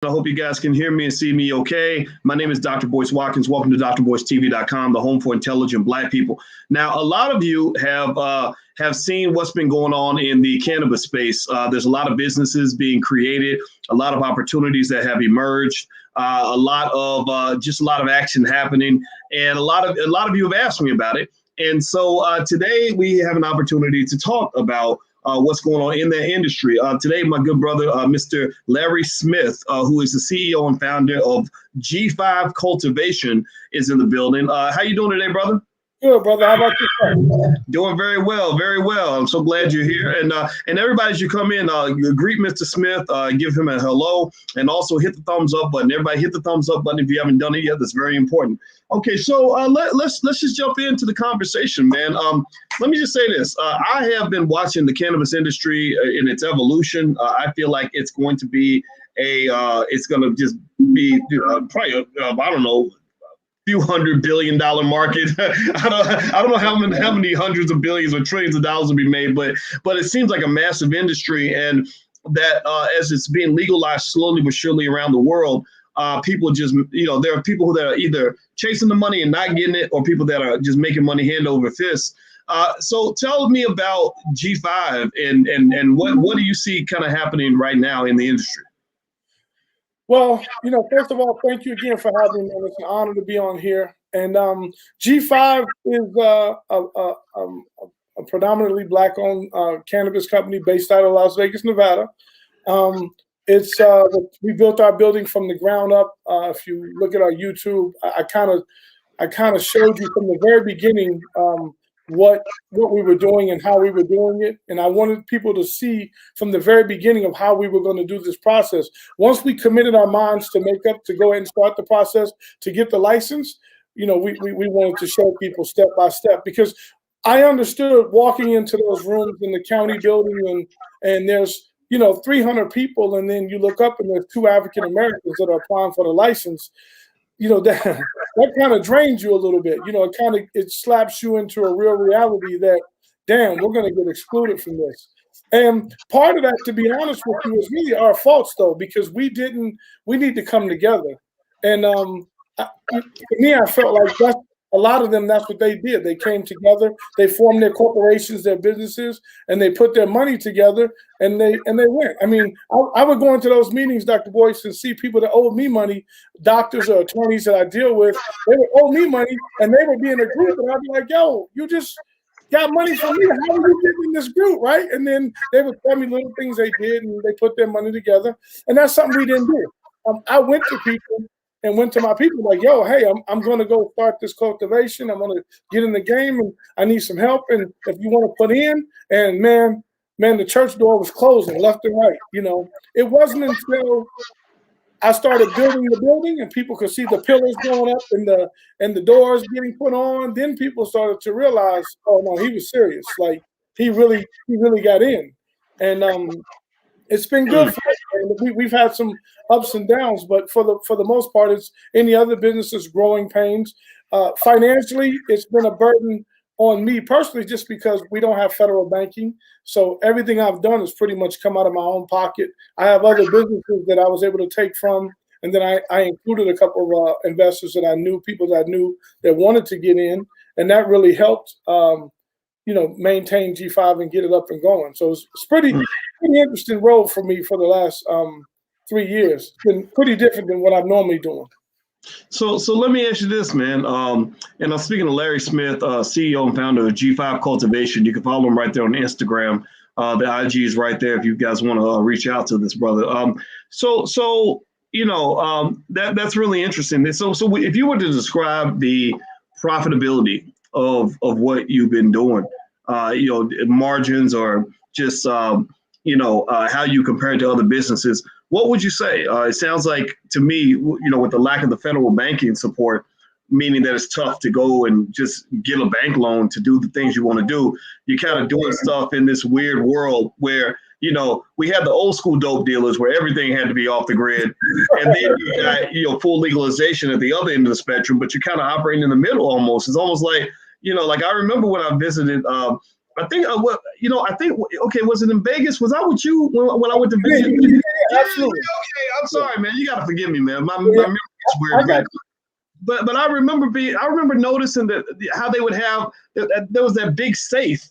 I hope you guys can hear me and see me okay. My name is Dr. Boyce Watkins. Welcome to drboycetv.com, the home for intelligent Black people. Now, a lot of you have seen what's been going on in the cannabis space. There's a lot of businesses being created, a lot of opportunities that have emerged, a lot of action happening, and a lot of you have asked me about it. And so today we have an opportunity to talk about what's going on in the industry. Today, my good brother, Mr. Larry Smith, who is the CEO and founder of G5 Cultivation, is in the building. How you doing today, brother? Good, brother. How about yourself? Doing very well, very well. I'm so glad you're here. And everybody, as you come in, greet Mr. Smith, give him a hello, and also hit the thumbs up button. Everybody hit the thumbs up button if you haven't done it yet. That's very important. Okay, so let's just jump into the conversation, man. Let me just say this. I have been watching the cannabis industry in its evolution. I feel like it's going to be probably I don't know, few $100 billion market. I don't know how many hundreds of billions or trillions of dollars will be made, but it seems like a massive industry, and that as it's being legalized slowly but surely around the world, people just, there are people that are either chasing the money and not getting it, or people that are just making money hand over fist. So tell me about G5 and what do you see kind of happening right now in the industry? Well, first of all, thank you again for having me. It's an honor to be on here. And G5 is a predominantly Black-owned cannabis company based out of Las Vegas, Nevada. We built our building from the ground up. If you look at our YouTube, I kind of showed you from the very beginning what we were doing and how we were doing it. And I wanted people to see from the very beginning of how we were going to do this process. Once we committed our minds to go ahead and start the process to get the license, we wanted to show people step by step, because I understood walking into those rooms in the county building and there's 300 people, and then you look up and there's 2 African Americans that are applying for the license. That kind of drains you a little bit. It slaps you into a real reality that, damn, we're going to get excluded from this. And part of that, to be honest with you, is really our faults, though, because we need to come together. And for me, I felt like a lot of them, that's what they did. They came together, they formed their corporations, their businesses, and they put their money together, and they went. I mean, I would go into those meetings, Dr. Boyce, and see people that owed me money, doctors or attorneys that I deal with, they would owe me money, and they would be in a group, and I'd be like, yo, you just got money from me. How are you getting in this group, right? And then they would tell me little things they did, and they put their money together, and that's something we didn't do. I went to people and went to my people like, yo, hey, I'm going to go start this cultivation. I'm going to get in the game, and I need some help. And if you want to put in, and man, the church door was closing left and right. It wasn't until I started building the building and people could see the pillars going up and the doors getting put on, then people started to realize, oh no, he was serious. Like he really got in. And it's been good for us. We've had some ups and downs, but for the most part, it's any other business's growing pains. Financially, it's been a burden on me personally, just because we don't have federal banking. So everything I've done has pretty much come out of my own pocket. I have other businesses that I was able to take from, and then I included a couple of investors that I knew, people that I knew that wanted to get in, and that really helped. Maintain G5 and get it up and going. So it's pretty interesting road for me for the last 3 years. It's been pretty different than what I'm normally doing. So let me ask you this, man. And I'm speaking to Larry Smith, CEO and founder of G5 Cultivation. You can follow him right there on Instagram. The IG is right there if you guys want to reach out to this brother. That's really interesting. So if you were to describe the profitability of what you've been doing, margins, or just how you compare it to other businesses, what would you say? It sounds like to me, with the lack of the federal banking support, meaning that it's tough to go and just get a bank loan to do the things you want to do. You're kind of doing stuff in this weird world where, we had the old school dope dealers where everything had to be off the grid. And then you got, full legalization at the other end of the spectrum, but you're kind of operating in the middle almost. It's almost like, like I remember when I visited I think I think okay, was it in Vegas? Was I with you when I went to Vegas? Yeah, absolutely. Okay, I'm sorry, man. You gotta forgive me, man. My memory is weird, man. But I remember noticing that how they would have there was that big safe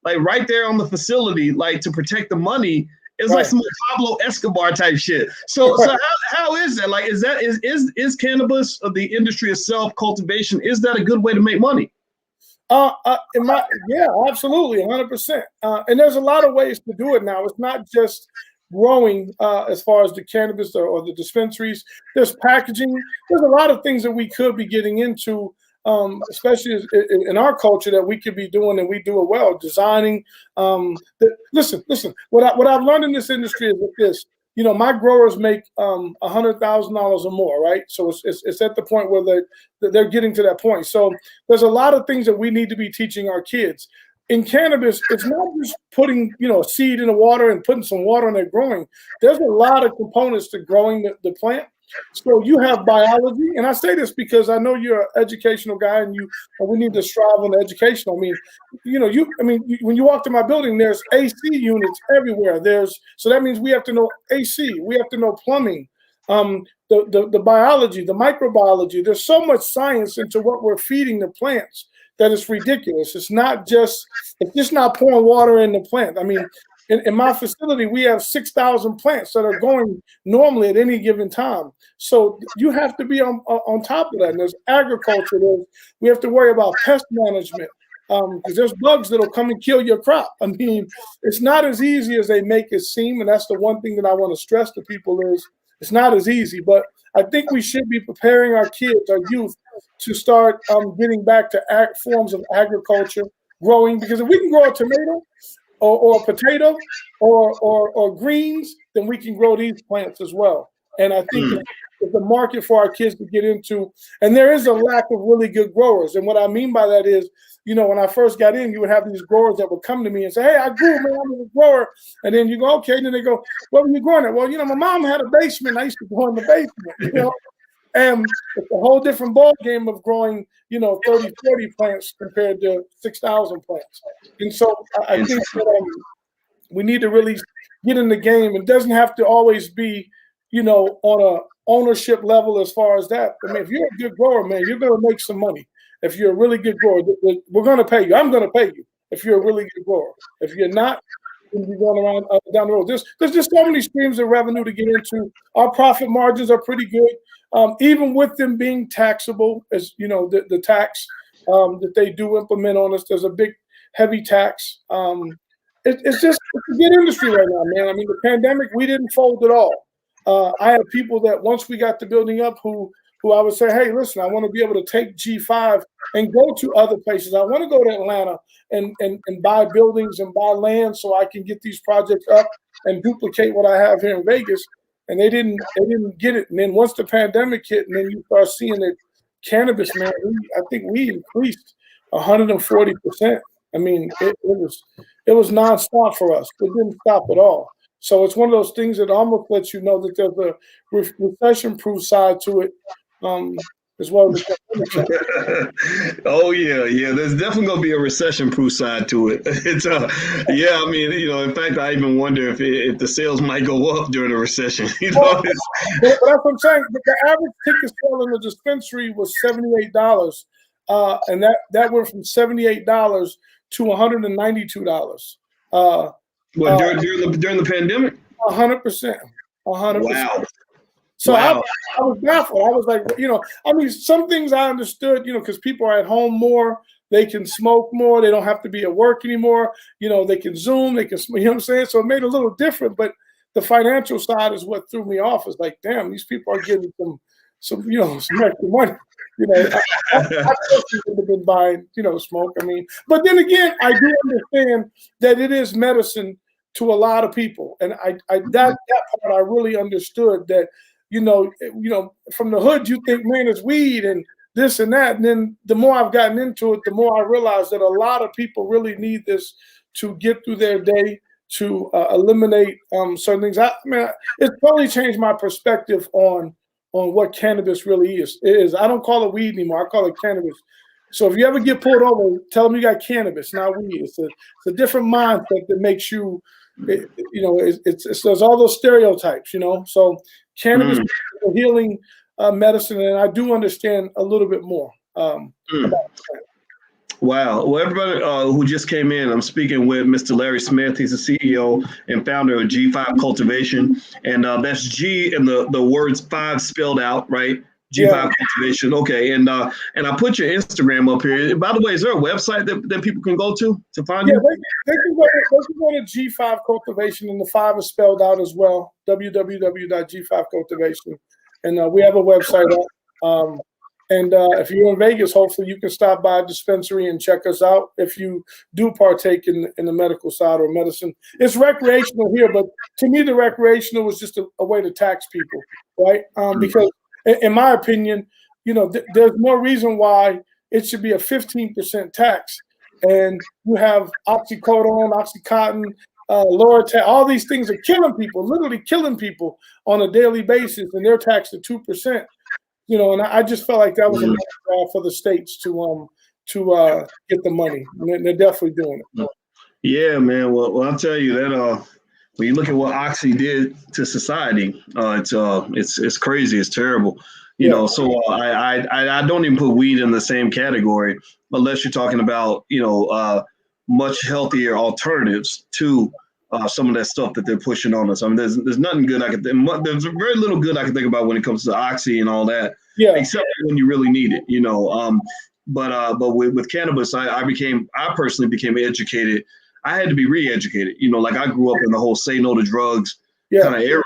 like right there on the facility, like to protect the money. It's like some Pablo Escobar type shit. So how is that? Like, is cannabis, the industry itself, cultivation, is that a good way to make money? Yeah, absolutely, 100%. And there's a lot of ways to do it now. It's not just growing as far as the cannabis or the dispensaries. There's packaging. There's a lot of things that we could be getting into, especially in our culture, that we could be doing, and we do it well. Designing. Listen. What I've learned in this industry is this. My growers make $100,000 or more, right? So it's at the point where they're getting to that point. So there's a lot of things that we need to be teaching our kids. In cannabis, it's not just putting a seed in the water and putting some water on it growing. There's a lot of components to growing the plant. So you have biology, and I say this because I know you're an educational guy, and we need to strive on the education. I mean, when you walk to my building, there's AC units everywhere. So that means we have to know AC, we have to know plumbing, the biology, the microbiology. There's so much science into what we're feeding the plants that it's ridiculous. It's just not pouring water in the plant. I mean, in my facility, we have 6,000 plants that are going normally at any given time. So you have to be on top of that. And there's agriculture. We have to worry about pest management because there's bugs that'll come and kill your crop. I mean, it's not as easy as they make it seem. And that's the one thing that I want to stress to people is it's not as easy. But I think we should be preparing our kids, our youth, to start getting back to forms of agriculture, growing. Because if we can grow a tomato, or a potato or greens, then we can grow these plants as well. And I think it's a market for our kids to get into. And there is a lack of really good growers. And what I mean by that is, when I first got in, you would have these growers that would come to me and say, "Hey, I grew, man, I'm a grower." And then you go, "Okay." And then they go, "What were you growing at?" "Well, my mom had a basement. I used to go in the basement, And it's a whole different ball game of growing, 30, 40 plants compared to 6,000 plants. And so I think that we need to really get in the game. It doesn't have to always be, on a ownership level as far as that. I mean, if you're a good grower, man, you're going to make some money. If you're a really good grower, we're going to pay you. I'm going to pay you if you're a really good grower. If you're not, you're going to be going around down the road. There's just so many streams of revenue to get into. Our profit margins are pretty good. Even with them being taxable, as the tax that they do implement on us, there's a big, heavy tax. It's a good industry right now, man. I mean, the pandemic, we didn't fold at all. I had people that once we got the building up who I would say, "Hey, listen, I want to be able to take G5 and go to other places. I want to go to Atlanta and buy buildings and buy land so I can get these projects up and duplicate what I have here in Vegas." And they didn't get it. And then once the pandemic hit, and then you start seeing that cannabis, man, I think we increased 140%. I mean, it was nonstop for us. It didn't stop at all. So it's one of those things that almost lets you know that there's a recession-proof side to it, as well as Oh yeah. There's definitely gonna be a recession-proof side to it. It's yeah. I mean, in fact, I even wonder if the sales might go up during a recession. But that's what I'm saying. But the average ticket sale in the dispensary was $78, and that went from $78 to $192. During the pandemic? 100%. 100%. Wow. So wow. I was baffled. I was like, I mean, some things I understood, because people are at home more. They can smoke more. They don't have to be at work anymore. They can Zoom. They can, you know what I'm saying? So it made it a little different. But the financial side is what threw me off. It's like, damn, these people are getting some extra money. I personally would have been buying, smoke. I mean, but then again, I do understand that it is medicine to a lot of people, and that part I really understood. That from the hood, you think, man, it's weed and this and that, and then the more I've gotten into it, the more I realize that a lot of people really need this to get through their day, to eliminate certain things. It's totally changed my perspective on what cannabis really is. I don't call it weed anymore. I call it cannabis. So if you ever get pulled over, tell them you got cannabis, not weed. It's a different mindset that makes you, there's all those stereotypes, So cannabis is a healing medicine, and I do understand a little bit more about that. Wow. Well, everybody who just came in, I'm speaking with Mr. Larry Smith. He's the CEO and founder of G5 Cultivation. And that's G and the words 5 spelled out, right? G5 Cultivation. Okay. And I put your Instagram up here. By the way, is there a website that people can go to find you? They can go to G5 Cultivation, and the 5 is spelled out as well, www.g5cultivation. And we have a website up. And if you're in Vegas, hopefully you can stop by a dispensary and check us out if you do partake in the medical side or medicine. It's recreational here, but to me, the recreational was just a way to tax people, right? Because in my opinion, there's no reason why it should be a 15% tax. And you have oxycodone, Oxycontin, Loratab, all these things are killing people, literally killing people on a daily basis, and they're taxed at 2%. And I just felt like that was a matter for the states to get the money. And they're definitely doing it. Yeah, man. Well, I'll tell you that when you look at what Oxy did to society, it's crazy. It's terrible. So I don't even put weed in the same category unless you're talking about much healthier alternatives to some of that stuff that they're pushing on us. I mean, there's nothing good there's very little good I can think about when it comes to Oxy and all that, except when you really need it, But with cannabis, I personally became educated. I had to be re-educated, like I grew up in the whole say no to drugs kind of era,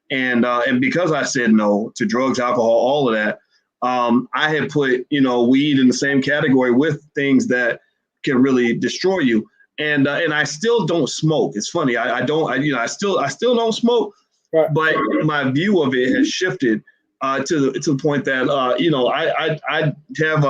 and because I said no to drugs, alcohol, all of that, I had put weed in the same category with things that can really destroy you. And I still don't smoke. It's funny. I still don't smoke, but my view of it has shifted to the point that I have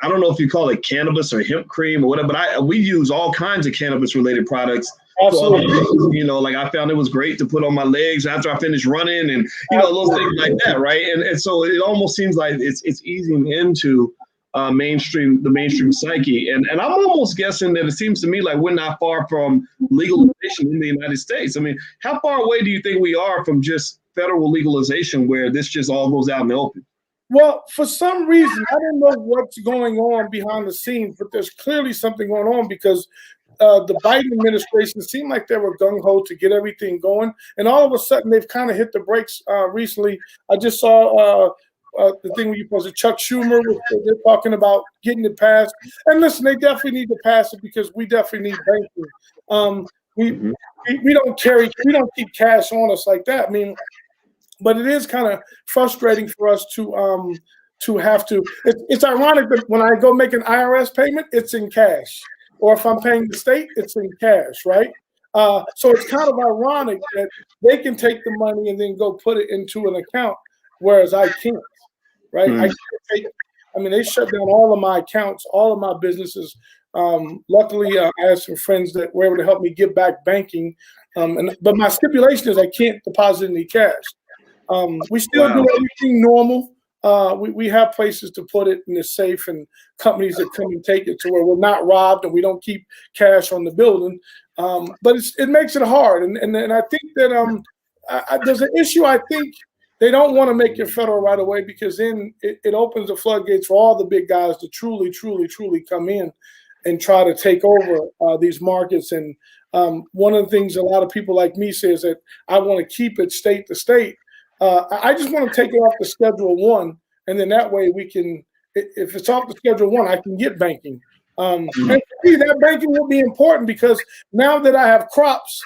I don't know if you call it cannabis or hemp cream or whatever, but we use all kinds of cannabis related products. Absolutely. Like I found it was great to put on my legs after I finished running, and those things like that, right? And so it almost seems like it's easing into the mainstream psyche, and I'm almost guessing that it seems to me like we're not far from legalization in the United States. I mean, how far away do you think we are from just federal legalization where this just all goes out in the open? Well, for some reason, I don't know what's going on behind the scenes, but there's clearly something going on because the Biden administration seemed like they were gung-ho to get everything going, and all of a sudden they've kind of hit the brakes recently. I just saw the thing where you posted Chuck Schumer, they're talking about getting it passed. And listen, they definitely need to pass it because we definitely need banking. We don't keep cash on us like that. I mean, but it is kind of frustrating for us to have to. It's ironic that when I go make an IRS payment, it's in cash, or if I'm paying the state, it's in cash, right? So it's kind of ironic that they can take the money and then go put it into an account, whereas I can't. Right? They shut down all of my accounts, all of my businesses. Luckily, I had some friends that were able to help me get back banking. But my stipulation is I can't deposit any cash. We still do everything normal. We have places to put it in the safe and companies that come and take it to where we're not robbed and we don't keep cash on the building. But it makes it hard. And I think that there's an issue, I think, they don't want to make it federal right away because then it opens the floodgates for all the big guys to truly, truly, truly come in and try to take over these markets. And one of the things a lot of people like me say is that I want to keep it state to state. I just want to take it off the Schedule 1, and then that way we can, if it's off the Schedule 1, I can get banking. And for me, that banking will be important because now that I have crops,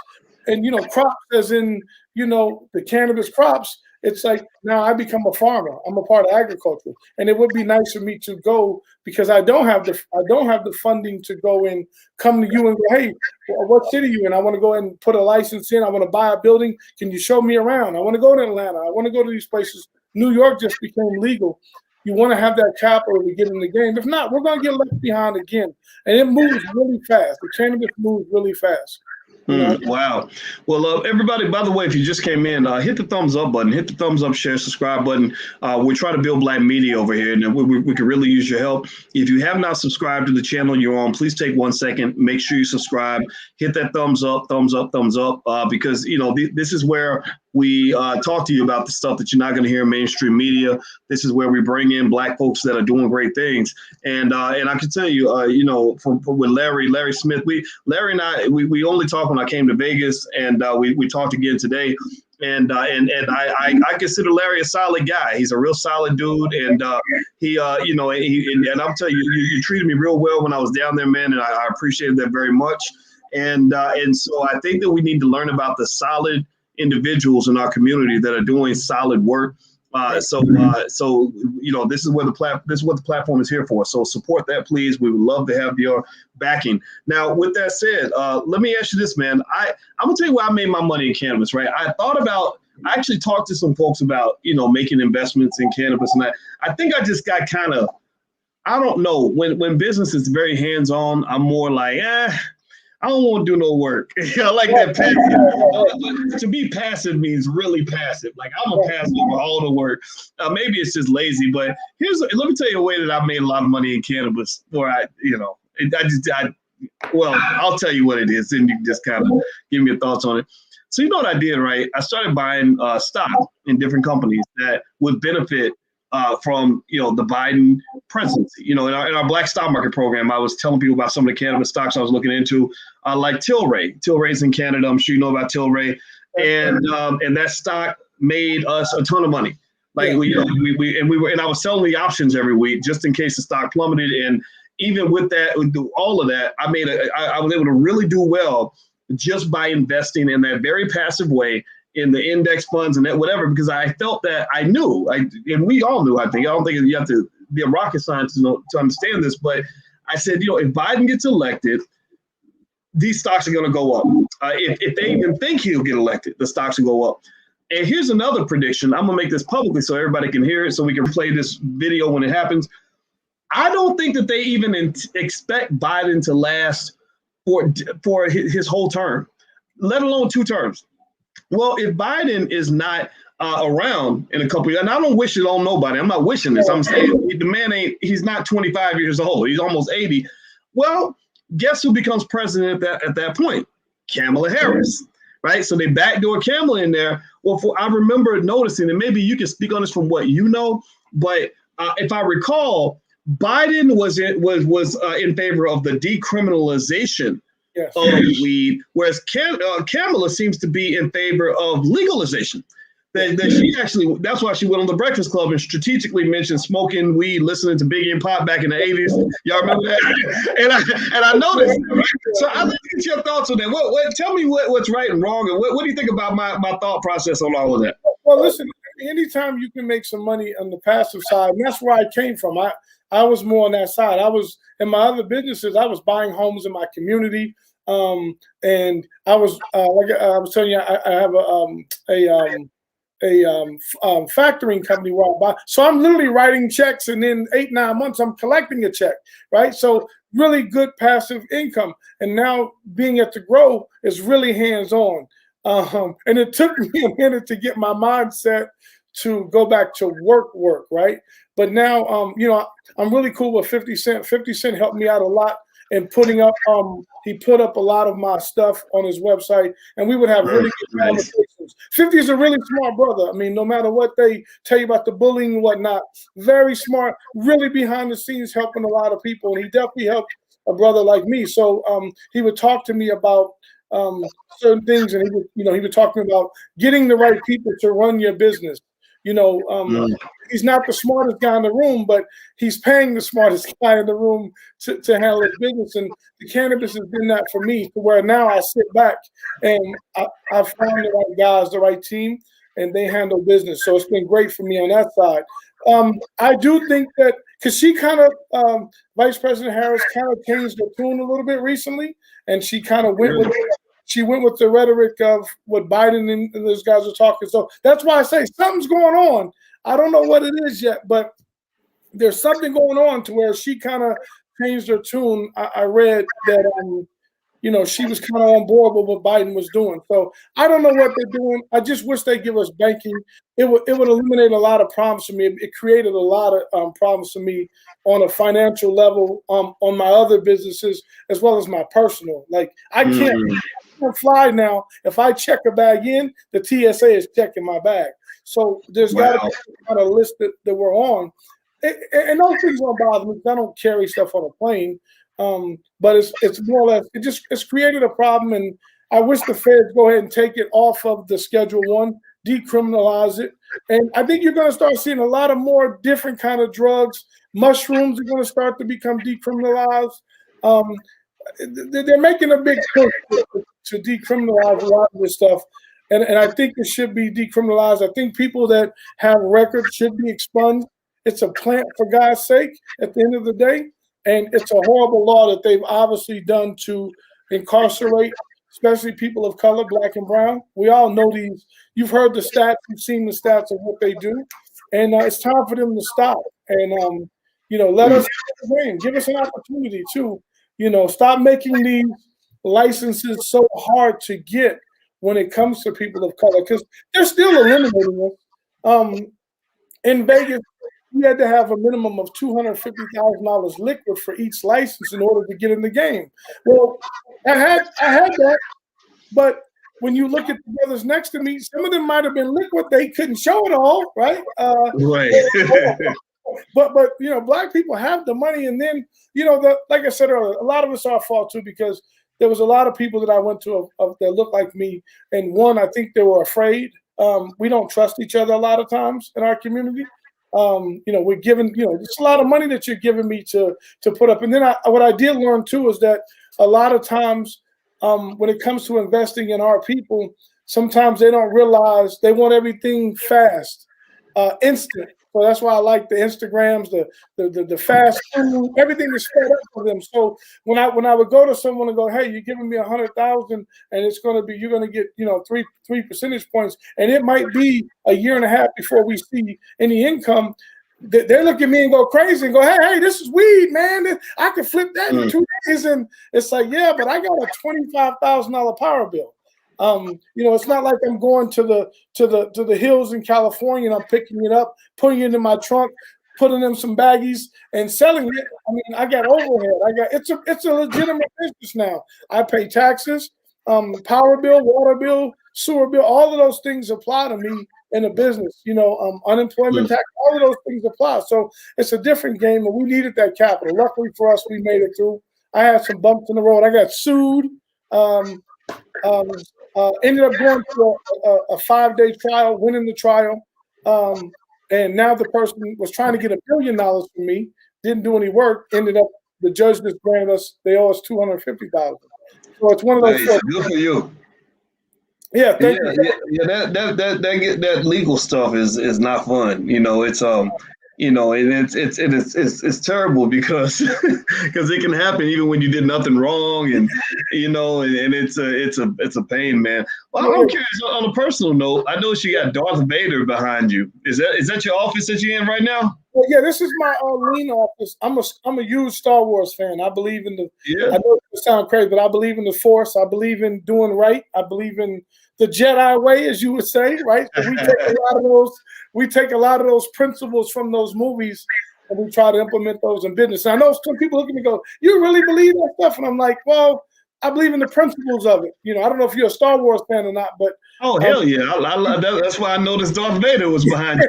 and crops as in the cannabis crops, it's like now I become a farmer. I'm a part of agriculture, and it would be nice for me to go because I don't have the funding to go and come to you and go, hey, what city are you in? I want to go and put a license in. I want to buy a building. Can you show me around? I want to go to Atlanta. I want to go to these places. New York just became legal. You want to have that capital to get in the game. If not, we're going to get left behind again, and it moves really fast. The cannabis moves really fast. Wow. Well, everybody, by the way, if you just came in, hit the thumbs up button, hit the thumbs up, share, subscribe button. We're trying to build Black media over here, and we could really use your help. If you have not subscribed to the channel you're on, please take 1 second, make sure you subscribe, hit that thumbs up, because, this is where we talk to you about the stuff that you're not going to hear in mainstream media. This is where we bring in Black folks that are doing great things. And I can tell you, with Larry Smith, Larry and I, we only talk when I came to Vegas, and we talked again today. And I consider Larry a solid guy. He's a real solid dude, and and I'm telling you, you treated me real well when I was down there, man, and I appreciated that very much. And so I think that we need to learn about the solid individuals in our community that are doing solid work. So this is what the platform is here for. So support that, please. We would love to have your backing. Now, with that said, let me ask you this, man. I'm gonna tell you where I made my money in cannabis, right? I actually talked to some folks about, making investments in cannabis, and I think I just got kind of, I don't know, when business is very hands-on, I'm more like, I don't want to do no work. I like that passive. To be passive means really passive. Like, I'm a passive for all the work. Maybe it's just lazy, but let me tell you a way that I made a lot of money in cannabis. I'll tell you what it is, and you can just kind of give me your thoughts on it. So you know what I did, right? I started buying stock in different companies that would benefit from the Biden presidency. In our Black Stock Market program, I was telling people about some of the cannabis stocks I was looking into, like Tilray. Tilray's in Canada. I'm sure you know about Tilray, and that stock made us a ton of money. Like I was selling the options every week just in case the stock plummeted. And even with that, all of that, I was able to really do well just by investing in that very passive way in the index funds and that whatever, because I felt that I knew, and we all knew, I think. I don't think you have to be a rocket scientist to understand this, but I said, if Biden gets elected, these stocks are going to go up. If they even think he'll get elected, the stocks will go up. And here's another prediction. I'm going to make this publicly so everybody can hear it, so we can play this video when it happens. I don't think that they even expect Biden to last for his whole term, let alone 2 terms. Well, if Biden is not around in a couple of years, and I don't wish it on nobody. I'm not wishing this. I'm saying the man he's not 25 years old. He's almost 80. Well, guess who becomes president at that point? Kamala Harris, right? So they backdoor Kamala in there. Well, I remember noticing, and maybe you can speak on this from what you know, but if I recall, Biden was in favor of the decriminalization of weed, whereas Kamala seems to be in favor of legalization. That she actually, that's why she went on the Breakfast Club and strategically mentioned smoking weed, listening to Biggie and Pop back in the 80s. Y'all remember that? And I noticed. So I'd like to get your thoughts on that. Tell me what's right and wrong, and what do you think about my thought process on all of that? Well, listen, anytime you can make some money on the passive side, and that's where I came from. I was more on that side. I was in my other businesses. I was buying homes in my community, and I was like I was telling you, I have a factoring company where I buy. So I'm literally writing checks, and in 8-9 months I'm collecting a check, right? So really good passive income. And now being at the Grow is really hands-on. And it took me a minute to get my mindset to go back to work, right? But now, I'm really cool with 50 Cent. 50 Cent helped me out a lot in putting up, he put up a lot of my stuff on his website, and we would have really good conversations. 50 is a really smart brother. I mean, no matter what they tell you about the bullying and whatnot, very smart, really behind the scenes helping a lot of people. And he definitely helped a brother like me. So he would talk to me about certain things, and he would talk to me about getting the right people to run your business. He's not the smartest guy in the room, but he's paying the smartest guy in the room to handle his business. And the cannabis has been that for me, to where now I sit back and I found the right guys, the right team, and they handle business. So it's been great for me on that side. I do think that because she kind of, Vice President Harris kind of changed the tune a little bit recently, and she kind of went with the rhetoric of what Biden and those guys are talking. So that's why I say something's going on. I don't know what it is yet, but there's something going on to where she kind of changed her tune. I read that she was kind of on board with what Biden was doing. So I don't know what they're doing. I just wish they give us banking. It would eliminate a lot of problems for me. It created a lot of problems for me on a financial level, on my other businesses as well as my personal. Like I can't fly now. If I check a bag in, the TSA is checking my bag. So there's got to be kind of list that we're on. And those things don't bother me because I don't carry stuff on a plane. But it's more or less it's created a problem, and I wish the feds go ahead and take it off of the Schedule 1, decriminalize it, and I think you're going to start seeing a lot of more different kind of drugs. Mushrooms are going to start to become decriminalized. They're making a big push to decriminalize a lot of this stuff, and I think it should be decriminalized. I think people that have records should be expunged. It's a plant, for God's sake, at the end of the day. And it's a horrible law that they've obviously done to incarcerate, especially people of color, black and brown. We all know these. You've heard the stats. You've seen the stats of what they do. And it's time for them to stop. And, let us give us an opportunity to, stop making these licenses so hard to get when it comes to people of color, because they're still eliminating us. In Vegas, you had to have a minimum of $250,000 liquid for each license in order to get in the game. Well, I had that, but when you look at the brothers next to me, some of them might have been liquid. They couldn't show it all, right? Right. But black people have the money, and then like I said earlier, a lot of it's our fault too, because there was a lot of people that I went to that looked like me, and one, I think they were afraid. We don't trust each other a lot of times in our community. We're giving, it's a lot of money that you're giving me to put up. And then what I did learn too is that a lot of times when it comes to investing in our people, sometimes they don't realize they want everything fast, instant. So that's why I like the Instagrams, the fast food, everything is sped up for them. So when I would go to someone and go, hey, you're giving me 100,000 and it's going to be, you're going to get, 3 percentage points. And it might be a year and a half before we see any income. They look at me and go crazy and go, hey, this is weed, man. I could flip that in 2 days. And it's like, yeah, but I got a $25,000 power bill. It's not like I'm going to the hills in California and I'm picking it up, putting it in my trunk, putting in some baggies and selling it. I mean, I got overhead. It's a legitimate business now. I pay taxes, power bill, water bill, sewer bill. All of those things apply to me in a business. Unemployment tax. All of those things apply. So it's a different game, and we needed that capital. Luckily for us, we made it through. I had some bumps in the road. I got sued. Ended up going through a 5-day trial, winning the trial, and now the person was trying to get $1 billion from me, didn't do any work. Ended up the judge just granted us, they owe us $250,000. So it's one of those. Nice. Good for you. Yeah, thank you. Yeah. That legal stuff is not fun. It's and it's terrible because it can happen even when you did nothing wrong, and it's a pain, man. Well, I'm curious on a personal note. I noticed you got Darth Vader behind you. Is that your office that you're in right now? Well, yeah, this is my lean office. I'm a huge Star Wars fan. I believe in I know it sounds crazy, but I believe in the Force. I believe in doing right. I believe in the Jedi way, as you would say, right? So we take a lot of those principles from those movies, and we try to implement those in business. And I know some people look at me and go, "You really believe that stuff?" And I'm like, "Well, I believe in the principles of it." I don't know if you're a Star Wars fan or not, but hell yeah, I love that. That's why I noticed Darth Vader was behind you.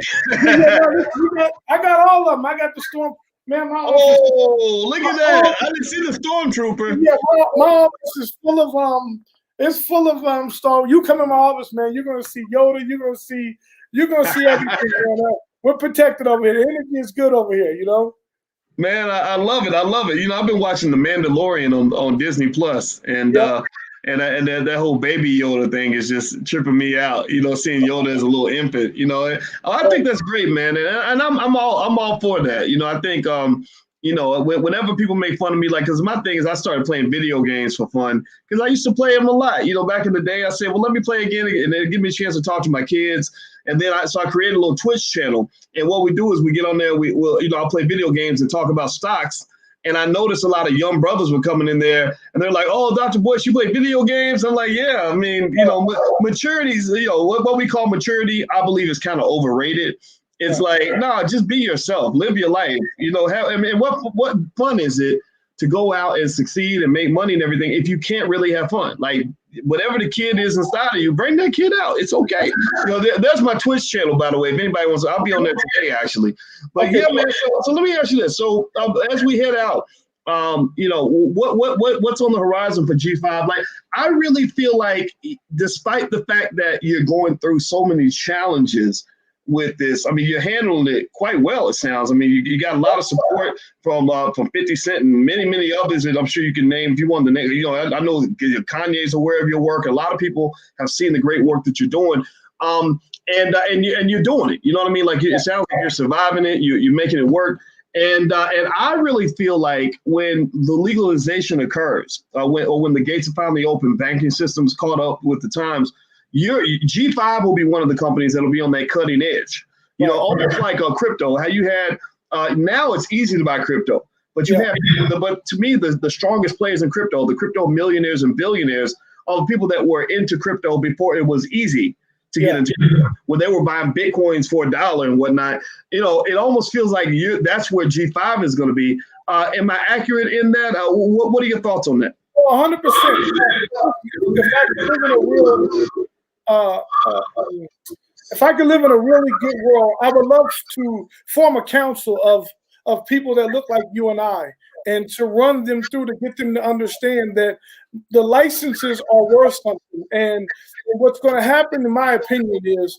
I got all of them. I got the storm. Man, look at that! I didn't see the stormtrooper. Yeah, my office is full of It's full of Star. You come in my office, man. You're gonna see Yoda. You're gonna see everything going on. We're protected over here. The energy is good over here. Man, I love it. I love it. I've been watching The Mandalorian on Disney Plus, and that whole baby Yoda thing is just tripping me out. Seeing Yoda as a little infant. I think that's great, man, and I'm all for that. I think whenever people make fun of me, because my thing is I started playing video games for fun because I used to play them a lot. Back in the day, I said, well, let me play again, and then give me a chance to talk to my kids. And then I created a little Twitch channel, and what we do is we get on there. I'll play video games and talk about stocks. And I noticed a lot of young brothers were coming in there, and they're like, "Oh, Dr. Boyce, you play video games?" I'm like, "Yeah." I mean, maturity's, what we call maturity, I believe is kind of overrated. It's like, no, just be yourself, live your life. What fun is it to go out and succeed and make money and everything if you can't really have fun? Like, whatever the kid is inside of you, bring that kid out. It's okay. That's my Twitch channel, by the way. If anybody wants, I'll be on there today, actually. But yeah, man. So let me ask you this. So as we head out, what's on the horizon for G5? Like, I really feel like, despite the fact that you're going through so many challenges with this, I mean, you're handling it quite well, it sounds. I mean, you got a lot of support from 50 Cent and many others that I'm sure you can name if you want to name. I know Kanye's aware of your work. A lot of people have seen the great work that you're doing. And you're doing it. You know what I mean? Like, it sounds like you're surviving it. You're making it work. And I really feel like when the legalization occurs, when the gates are finally open, banking systems caught up with the times, G5 will be one of the companies that will be on that cutting edge. Almost like crypto. How you had now it's easy to buy crypto, but but to me the strongest players in crypto, the crypto millionaires and billionaires, are the people that were into crypto before it was easy to get into, when they were buying Bitcoins for $1 and whatnot. It almost feels like that's where G5 is going to be. Am I accurate in that? What are your thoughts on that? 100%. If I could live in a really good world, I would love to form a council of people that look like you and I, and to run them through to get them to understand that the licenses are worth something. And what's going to happen, in my opinion, is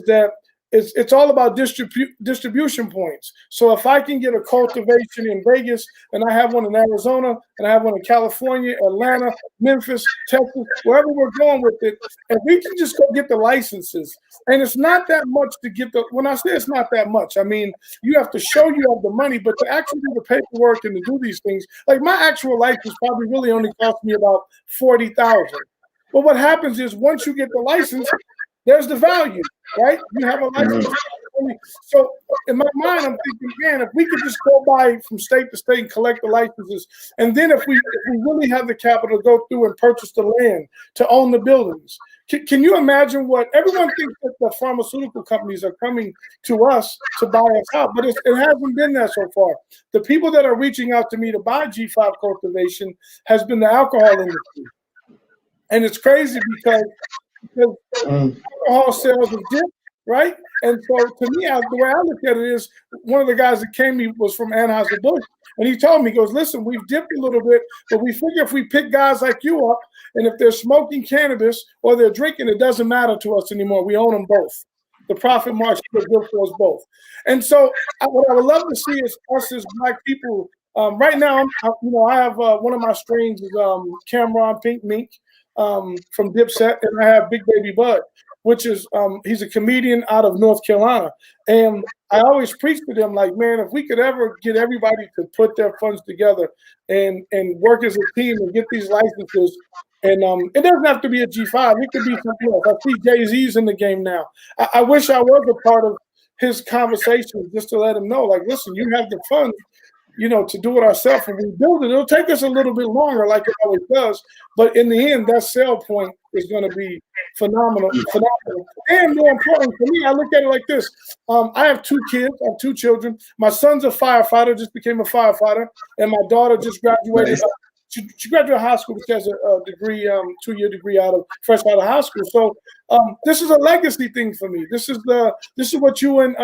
that it's all about distribution points. So if I can get a cultivation in Vegas, and I have one in Arizona, and I have one in California, Atlanta, Memphis, Texas, wherever we're going with it, and we can just go get the licenses. And it's not that much to get when I say it's not that much, I mean, you have to show you have the money, but to actually do the paperwork and to do these things, like my actual license probably really only cost me about $40,000. But what happens is, once you get the license, there's the value, right? You have a license. So in my mind, I'm thinking, man, if we could just go by from state to state and collect the licenses, and then if we really have the capital to go through and purchase the land to own the buildings, can you imagine what everyone thinks that the pharmaceutical companies are coming to us to buy us out, but it hasn't been that so far. The people that are reaching out to me to buy G5 Cultivation has been the alcohol industry. And it's crazy because alcohol sales have dipped, right? And so to me, the way I look at it is, one of the guys that came to me was from Anheuser-Busch, and he told me, he goes, listen, we've dipped a little bit, but we figure if we pick guys like you up, and if they're smoking cannabis or they're drinking, it doesn't matter to us anymore. We own them both. The profit margin is good for us both. And so what I would love to see is us as Black people. Right now, I have one of my strains is Cameron Pink Mink from Dipset, and I have Big Baby Bud, which is he's a comedian out of North Carolina. And I always preach to them, like, man, if we could ever get everybody to put their funds together and work as a team and get these licenses. And it doesn't have to be a G5. It could be something else. I see Jay-Z's in the game now. I wish I was a part of his conversation, just to let him know, like, listen, you have the funds, to do it ourselves and rebuild it. It'll take us a little bit longer, like it always does. But in the end, that sell point is going to be phenomenal. And more important for me, I look at it like this. I have 2 kids. I have 2 children. My son's a firefighter, just became a firefighter. And my daughter just graduated. She graduated high school. She has a degree, 2-year degree fresh out of high school. So this is a legacy thing for me. This is what you and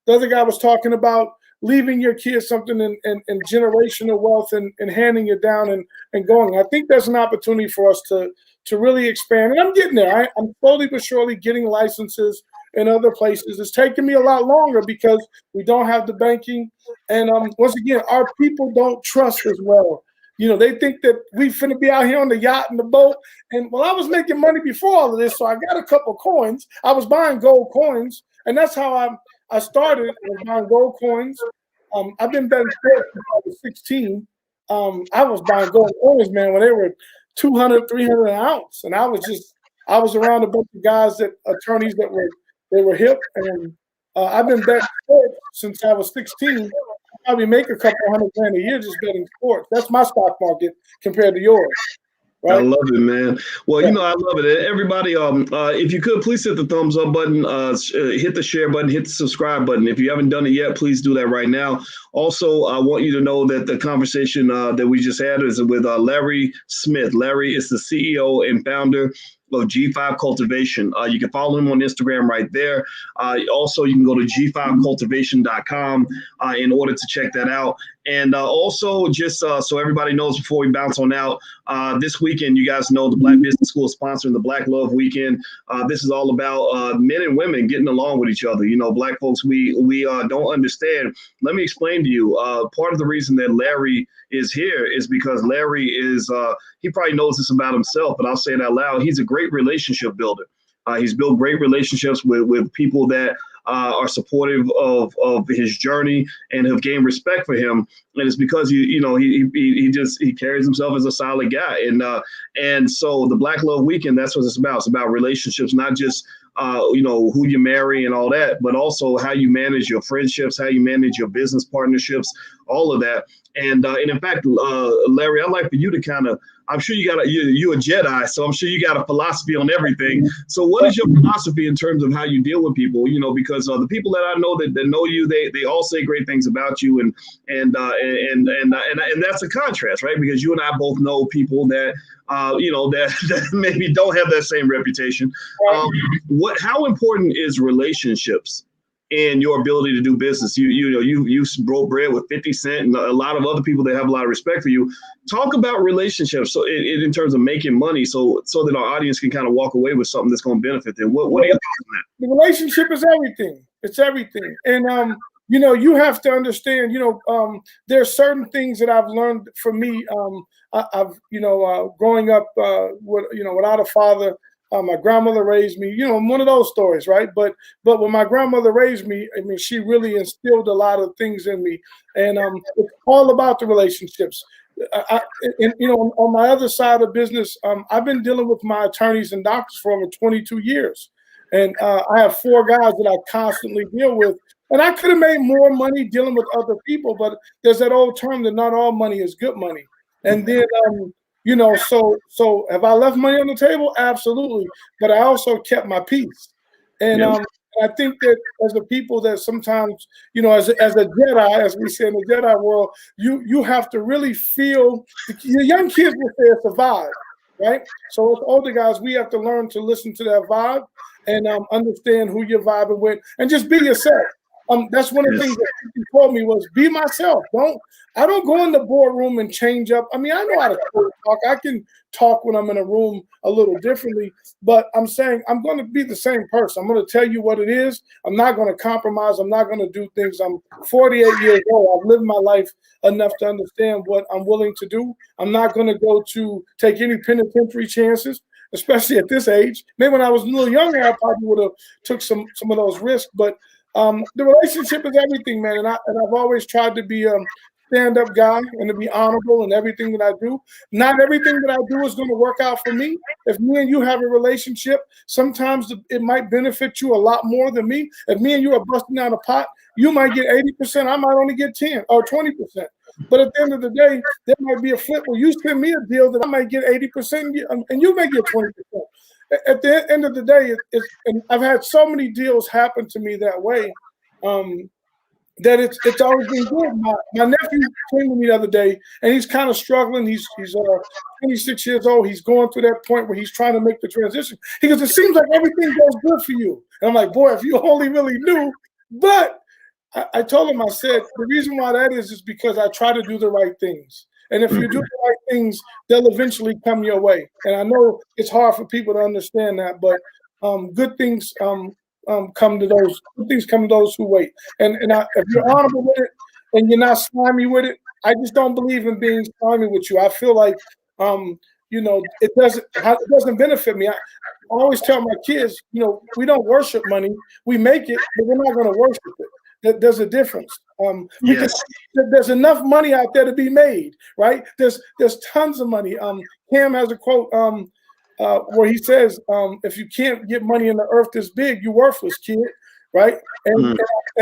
the other guy was talking about, leaving your kids something in generational wealth and handing it down and going. I think there's an opportunity for us to really expand. And I'm getting there. I'm slowly but surely getting licenses in other places. It's taking me a lot longer because we don't have the banking. And once again, our people don't trust as well. They think that we finna be out here on the yacht and the boat. And I was making money before all of this, so I got a couple coins. I was buying gold coins, and that's how I started. I was buying gold coins. I've been betting sports since I was 16. I was buying gold coins, man, when they were 200, 300 an ounce, and I was around a bunch of guys attorneys that were hip, and I've been betting sports since I was 16. probably make a couple $100,000 a year just betting sports. That's my stock market compared to yours. I Right? love it, man. Well, Yeah. I love it. Everybody, if you could, please hit the thumbs up button, hit the share button, hit the subscribe button. If you haven't done it yet, please do that right now. Also, I want you to know that the conversation that we just had is with Larry Smith. Larry is the CEO and founder of G5 Cultivation. You can follow him on Instagram right there. Also, you can go to G5Cultivation.com in order to check that out. And also, just so everybody knows before we bounce on out, this weekend, you guys know the Black Business School is sponsoring the Black Love Weekend. This is all about men and women getting along with each other. You know, Black folks, we don't understand. Let me explain to you. Part of the reason that Larry is here is because Larry is, he probably knows this about himself, but I'll say it out loud. He's a great relationship builder. He's built great relationships with people that are supportive of his journey and have gained respect for him. And it's because he carries himself as a solid guy. And so the Black Love Weekend, that's what it's about. It's about relationships, not just who you marry and all that, but also how you manage your friendships, how you manage your business partnerships, all of that. And in fact, Larry, I'd like for you to kind of, I'm sure you're a Jedi, so I'm sure you got a philosophy on everything. So what is your philosophy in terms of how you deal with people? You know, because the people that I know that know you, they all say great things about you, and that's a contrast, right? Because you and I both know people that that maybe don't have that same reputation. How important is relationships and your ability to do business? You broke bread with 50 Cent and a lot of other people that have a lot of respect for you. Talk about relationships, so in terms of making money, so that our audience can kind of walk away with something that's going to benefit them. What are your thoughts on that? The relationship is everything. It's everything. And you have to understand, there are certain things that I've learned from me. I've growing up without a father. My grandmother raised me, one of those stories, right? But when my grandmother raised me, I mean, she really instilled a lot of things in me, and it's all about the relationships. On my other side of business, I've been dealing with my attorneys and doctors for over 22 years, and I have 4 guys that I constantly deal with. And I could have made more money dealing with other people, but there's that old term that not all money is good money. And then so have I left money on the table? Absolutely. But I also kept my peace. And I think that as a people that sometimes, as a Jedi, as we say in the Jedi world, you have to really feel, the young kids will say it's a vibe, right? So as older guys, we have to learn to listen to that vibe and understand who you're vibing with and just be yourself. That's one of the things that he told me was be myself. I don't go in the boardroom and change up. I mean, I know how to talk. I can talk when I'm in a room a little differently, but I'm saying I'm going to be the same person. I'm going to tell you what it is. I'm not going to compromise. I'm not going to do things. I'm 48 years old. I've lived my life enough to understand what I'm willing to do. I'm not going to go to take any penitentiary chances, especially at this age. Maybe when I was a little younger, I probably would have took some of those risks, but the relationship is everything, man. And I've always tried to be a stand-up guy and to be honorable in everything that I do. Not everything that I do is going to work out for me. If me and you have a relationship, sometimes it might benefit you a lot more than me. If me and you are busting out a pot, you might get 80%. I might only get 10 or 20%. But at the end of the day, there might be a flip where you send me a deal that I might get 80% and you may get 20%. At the end of the day, and I've had so many deals happen to me that way that it's always been good. My nephew came to me the other day, and he's kind of struggling. He's 26 years old. He's going through that point where he's trying to make the transition. He goes, "It seems like everything goes good for you." And I'm like, "Boy, if you only really knew." But I told him, I said, the reason why that is because I try to do the right things. And if you do the right things, they'll eventually come your way. And I know it's hard for people to understand that, but good things come to those. Good things come to those who wait. And if you're honorable with it and you're not slimy with it, I just don't believe in being slimy with you. I feel like it doesn't benefit me. I always tell my kids, we don't worship money. We make it, but we're not going to worship it. There's a difference. There's enough money out there to be made, right? There's tons of money. Cam has a quote where he says, "If you can't get money in the earth this big, you're worthless, kid." right? And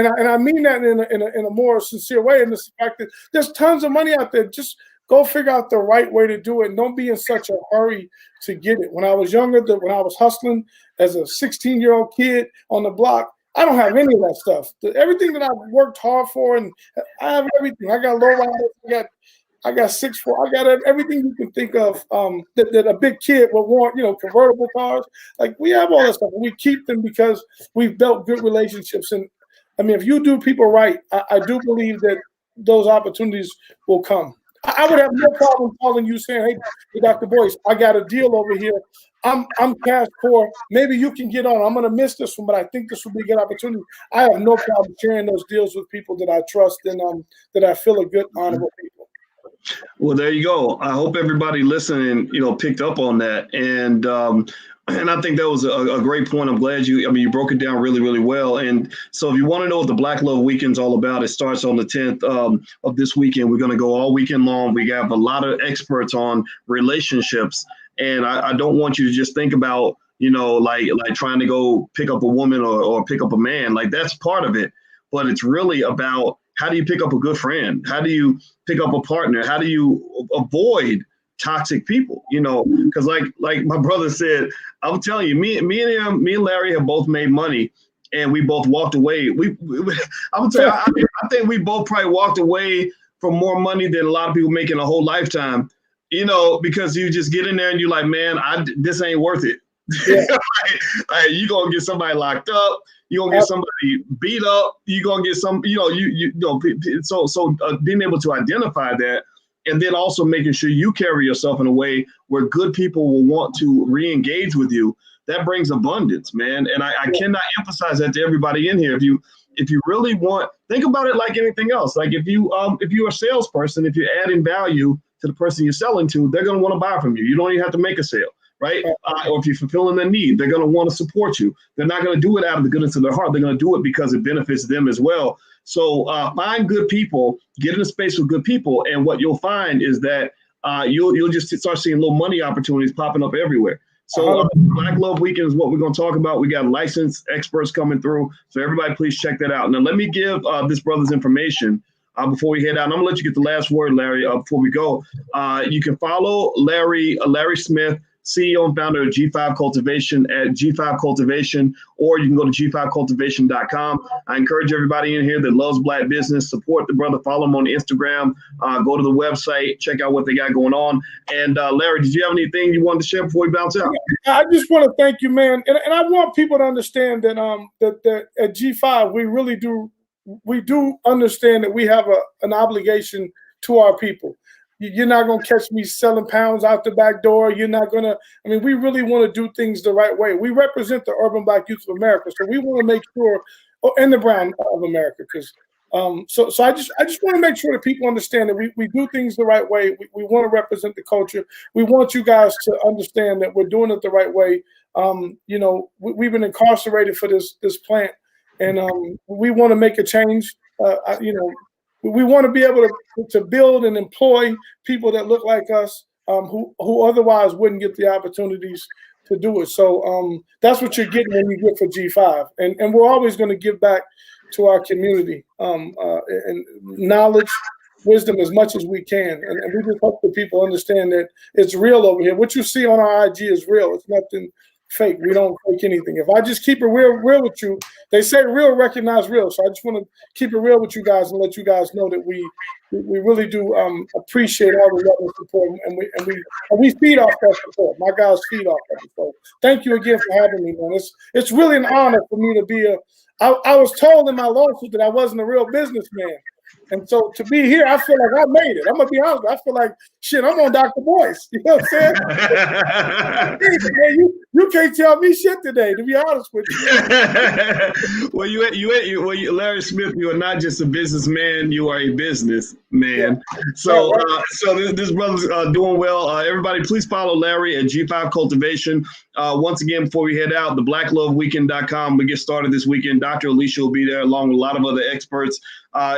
I mean that in a more sincere way. And the fact that there's tons of money out there. Just go figure out the right way to do it. And don't be in such a hurry to get it. When I was younger, when I was hustling as a 16-year-old kid on the block, I don't have any of that stuff. Everything that I've worked hard for, and I have everything. I got low riders, I got 6'4". I got everything you can think of that a big kid would want, convertible cars. Like, we have all that stuff. And we keep them because we've built good relationships. And I mean, if you do people right, I do believe that those opportunities will come. I would have no problem calling you saying, hey, Dr. Boyce, I got a deal over here. I'm cash poor. Maybe you can get on. I'm going to miss this one, but I think this will be a good opportunity. I have no problem sharing those deals with people that I trust and that I feel are good, honorable people. Well, there you go. I hope everybody listening, picked up on that. And I think that was a great point. I'm glad you broke it down really, really well. And so if you want to know what the Black Love Weekend's all about, it starts on the 10th of this weekend. We're going to go all weekend long. We have a lot of experts on relationships. And I don't want you to just think about, like trying to go pick up a woman or pick up a man. Like, that's part of it. But it's really about, how do you pick up a good friend? How do you pick up a partner? How do you avoid toxic people? Because like my brother said, I'm telling you, me and Larry have both made money, and we both walked away. I would say I think we both probably walked away from more money than a lot of people make in a whole lifetime. Because you just get in there and you're like, man, this ain't worth it. Yeah. like, you're gonna get somebody locked up. You're gonna get somebody beat up. You're gonna get some, so being able to identify that, and then also making sure you carry yourself in a way where good people will want to re-engage with you. That brings abundance, man. And I cannot emphasize that to everybody in here. If you really want, think about it like anything else. Like, if you're a salesperson, if you're adding value to the person you're selling to, they're gonna want to buy from you. You don't even have to make a sale. Right? Or if you're fulfilling their need, they're going to want to support you. They're not going to do it out of the goodness of their heart. They're going to do it because it benefits them as well. So find good people, get in a space with good people. And what you'll find is that you'll just start seeing little money opportunities popping up everywhere. So Black Love Weekend is what we're going to talk about. We got licensed experts coming through. So everybody, please check that out. Now, let me give this brother's information before we head out. And I'm going to let you get the last word, Larry, before we go. You can follow Larry Smith, CEO and founder of G5 Cultivation at G5 Cultivation, or you can go to G5Cultivation.com. I encourage everybody in here that loves Black business, support the brother, follow him on Instagram, go to the website, check out what they got going on. And Larry, did you have anything you wanted to share before we bounce out? I just want to thank you, man. And I want people to understand that that at G5, we do understand that we have an obligation to our people. You're not going to catch me selling pounds out the back door. You're not going to, we really want to do things the right way. We represent the urban Black youth of America. So we want to make sure, and the brown of America, because so I just want to make sure that people understand that we do things the right way. We want to represent the culture. We want you guys to understand that we're doing it the right way. We've been incarcerated for this plant, and we want to make a change. We want to be able to build and employ people that look like us, who otherwise wouldn't get the opportunities to do it. So that's what you're getting when you get for G5. And we're always going to give back to our community and knowledge, wisdom as much as we can. And we just hope that people understand that it's real over here. What you see on our IG is real. It's nothing fake. We don't fake anything. If I just keep it real with you, they say real recognize real. So I just want to keep it real with you guys and let you guys know that we really do appreciate all the love and support, and we feed off that support. My guys feed off that support. Thank you again for having me, man. It's really an honor for me to be I was told in my lawsuit that I wasn't a real businessman. And so to be here, I feel like I made it. I'm going to be honest. I feel like, shit, I'm on Dr. Boyce. You know what I'm saying? Man, you can't tell me shit today, to be honest with you. Well, Larry Smith, you are not just a businessman. You are a businessman. Yeah. So this brother's doing well. Everybody, please follow Larry at G5 Cultivation. Once again, before we head out, the blackloveweekend.com. We get started this weekend. Dr. Alicia will be there along with a lot of other experts.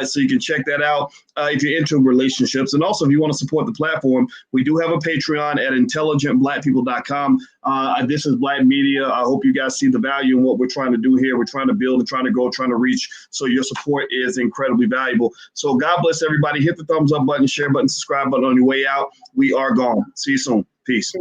So you can check that out if you're into relationships. And also, if you want to support the platform, we do have a Patreon at intelligentblackpeople.com. This is Black Media. I hope you guys see the value in what we're trying to do here. We're trying to build and trying to go, trying to reach. So your support is incredibly valuable. So God bless everybody. Hit the thumbs up button, share button, subscribe button on your way out. We are gone. See you soon. Peace.